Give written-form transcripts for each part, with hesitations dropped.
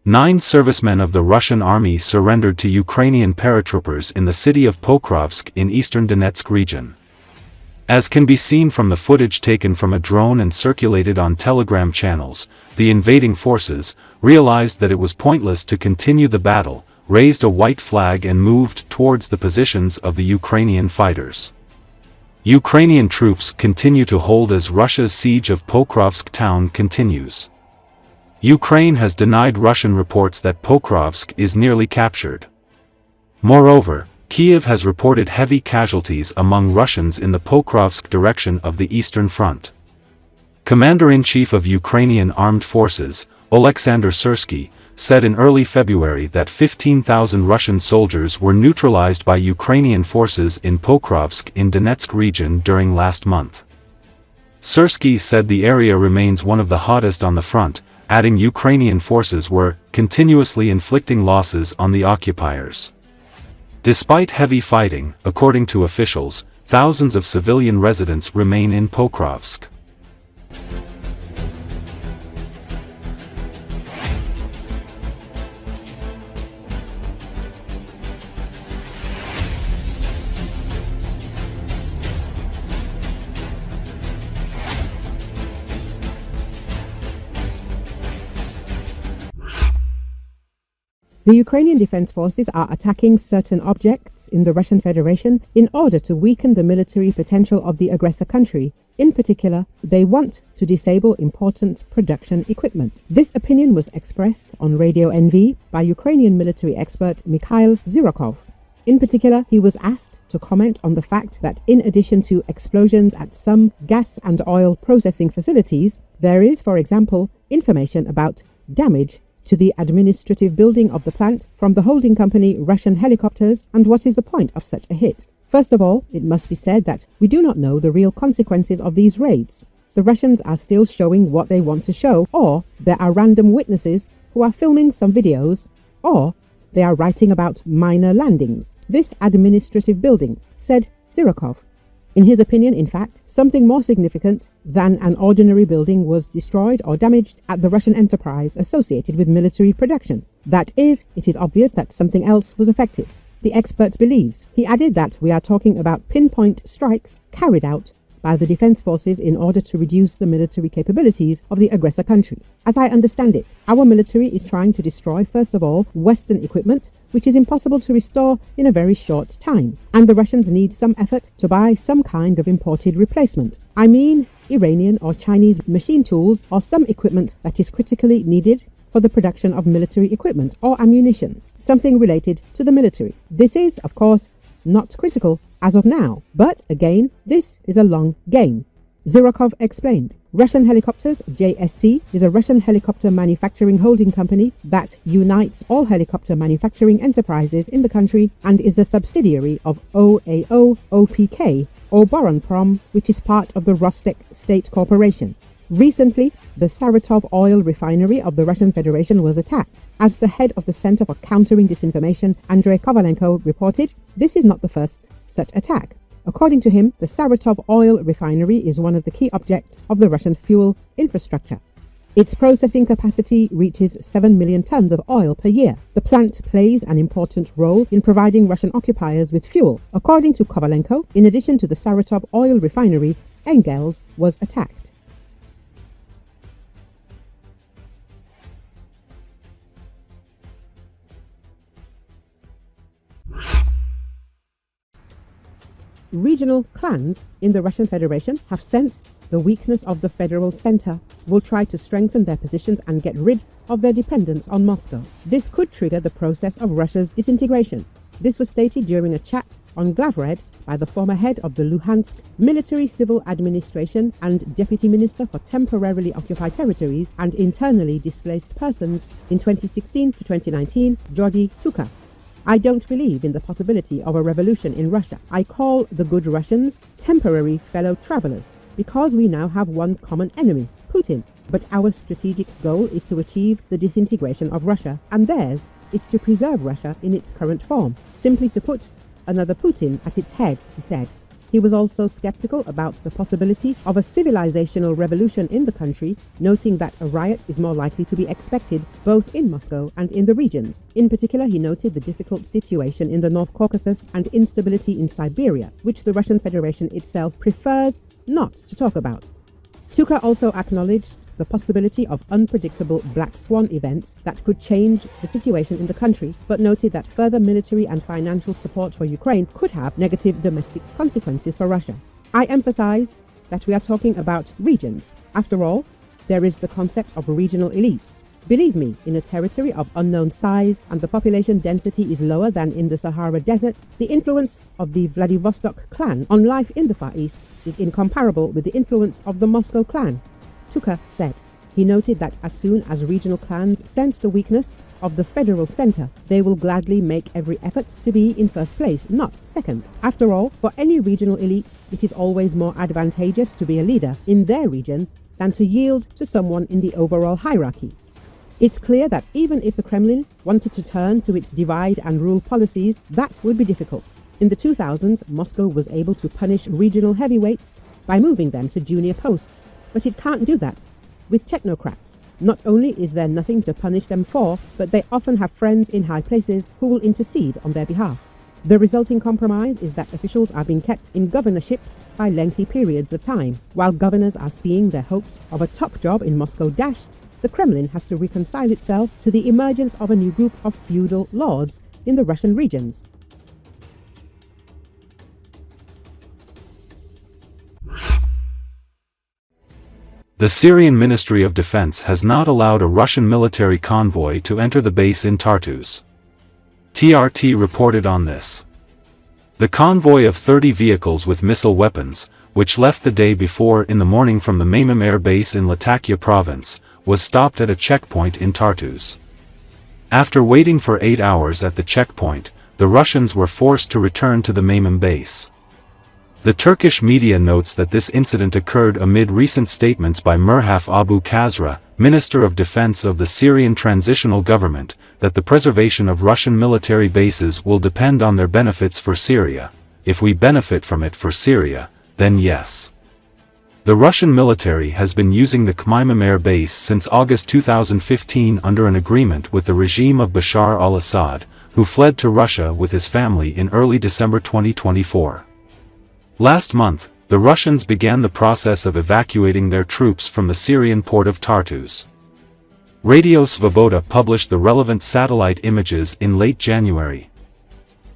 9 servicemen of the Russian army surrendered to Ukrainian paratroopers in the city of Pokrovsk in eastern Donetsk region. As can be seen from the footage taken from a drone and circulated on Telegram channels, the invading forces realized that it was pointless to continue the battle, raised a white flag and moved towards the positions of the Ukrainian fighters. Ukrainian troops continue to hold as Russia's siege of Pokrovsk town continues. Ukraine has denied Russian reports that Pokrovsk is nearly captured. Moreover, Kiev has reported heavy casualties among Russians in the Pokrovsk direction of the Eastern Front. Commander-in-Chief of Ukrainian Armed Forces, Oleksandr Syrsky, said in early February that 15,000 Russian soldiers were neutralized by Ukrainian forces in Pokrovsk in Donetsk region during last month. Syrsky said the area remains one of the hottest on the front, adding Ukrainian forces were continuously inflicting losses on the occupiers. Despite heavy fighting, according to officials, thousands of civilian residents remain in Pokrovsk. The Ukrainian Defense Forces are attacking certain objects in the Russian Federation in order to weaken the military potential of the aggressor country. In particular, they want to disable important production equipment. This opinion was expressed on Radio NV by Ukrainian military expert Mikhail Zyrakov. In particular, he was asked to comment on the fact that in addition to explosions at some gas and oil processing facilities, there is, for example, information about damage to the administrative building of the plant from the holding company Russian Helicopters, and what is the point of such a hit? First of all, it must be said that we do not know the real consequences of these raids. The Russians are still showing what they want to show, or there are random witnesses who are filming some videos, or they are writing about minor landings. This administrative building, said Zyrakov. In his opinion, in fact, something more significant than an ordinary building was destroyed or damaged at the Russian enterprise associated with military production. That is, it is obvious that something else was affected. The expert believes. He added that we are talking about pinpoint strikes carried out by the defense forces in order to reduce the military capabilities of the aggressor country. As I understand it, our military is trying to destroy, first of all, Western equipment, which is impossible to restore in a very short time. And the Russians need some effort to buy some kind of imported replacement. I mean, Iranian or Chinese machine tools or some equipment that is critically needed for the production of military equipment or ammunition, something related to the military. This is, of course, not critical as of now, but again, this is a long game. Zyrakov explained. Russian Helicopters, JSC, is a Russian helicopter manufacturing holding company that unites all helicopter manufacturing enterprises in the country and is a subsidiary of OAO OPK, or Boronprom, which is part of the Rostec State Corporation. Recently, the Saratov oil refinery of the Russian Federation was attacked. As the head of the Center for Countering Disinformation, Andrei Kovalenko, reported, this is not the first such attack. According to him, the Saratov oil refinery is one of the key objects of the Russian fuel infrastructure. Its processing capacity reaches 7 million tons of oil per year. The plant plays an important role in providing Russian occupiers with fuel. According to Kovalenko, in addition to the Saratov oil refinery, Engels was attacked. Regional clans in the Russian Federation have sensed the weakness of the federal center, will try to strengthen their positions and get rid of their dependence on Moscow. This could trigger the process of Russia's disintegration. This was stated during a chat on Glavred by the former head of the Luhansk Military Civil Administration and Deputy Minister for Temporarily Occupied Territories and Internally Displaced Persons in 2016 to 2019, Georgy Tuka. I don't believe in the possibility of a revolution in Russia. I call the good Russians temporary fellow travelers because we now have one common enemy, Putin. But our strategic goal is to achieve the disintegration of Russia, and theirs is to preserve Russia in its current form, simply to put another Putin at its head, he said. He was also skeptical about the possibility of a civilizational revolution in the country, noting that a riot is more likely to be expected both in Moscow and in the regions. In particular, he noted the difficult situation in the North Caucasus and instability in Siberia, which the Russian Federation itself prefers not to talk about. Tuka also acknowledged the possibility of unpredictable black swan events that could change the situation in the country, but noted that further military and financial support for Ukraine could have negative domestic consequences for Russia. I emphasized that we are talking about regions. After all, there is the concept of regional elites. Believe me, in a territory of unknown size and the population density is lower than in the Sahara Desert, the influence of the Vladivostok clan on life in the Far East is incomparable with the influence of the Moscow clan. Tuka said. He noted that as soon as regional clans sense the weakness of the federal center, they will gladly make every effort to be in first place, not second. After all, for any regional elite, it is always more advantageous to be a leader in their region than to yield to someone in the overall hierarchy. It's clear that even if the Kremlin wanted to turn to its divide and rule policies, that would be difficult. In the 2000s, Moscow was able to punish regional heavyweights by moving them to junior posts. But it can't do that with technocrats. Not only is there nothing to punish them for, but they often have friends in high places who will intercede on their behalf. The resulting compromise is that officials are being kept in governorships by lengthy periods of time. While governors are seeing their hopes of a top job in Moscow dashed, the Kremlin has to reconcile itself to the emergence of a new group of feudal lords in the Russian regions. The Syrian Ministry of Defense has not allowed a Russian military convoy to enter the base in Tartus. TRT reported on this. The convoy of 30 vehicles with missile weapons, which left the day before in the morning from the Maymim air base in Latakia province, was stopped at a checkpoint in Tartus. After waiting for 8 hours at the checkpoint, the Russians were forced to return to the Maymim base. The Turkish media notes that this incident occurred amid recent statements by Mirhaf Abu Kazra, Minister of Defense of the Syrian Transitional Government, that the preservation of Russian military bases will depend on their benefits for Syria. If we benefit from it for Syria, then yes. The Russian military has been using the Maymim air base since August 2015 under an agreement with the regime of Bashar al-Assad, who fled to Russia with his family in early December 2024. Last month, the Russians began the process of evacuating their troops from the Syrian port of Tartus. Radio Svoboda published the relevant satellite images in late January.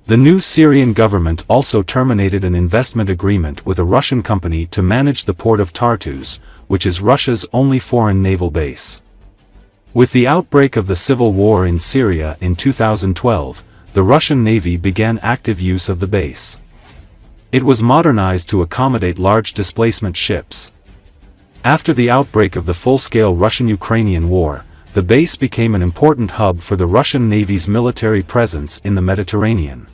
The new Syrian government also terminated an investment agreement with a Russian company to manage the port of Tartus, which is Russia's only foreign naval base. With the outbreak of the civil war in Syria in 2012, the Russian Navy began active use of the base. It was modernized to accommodate large displacement ships. After the outbreak of the full-scale Russian-Ukrainian war, the base became an important hub for the Russian Navy's military presence in the Mediterranean.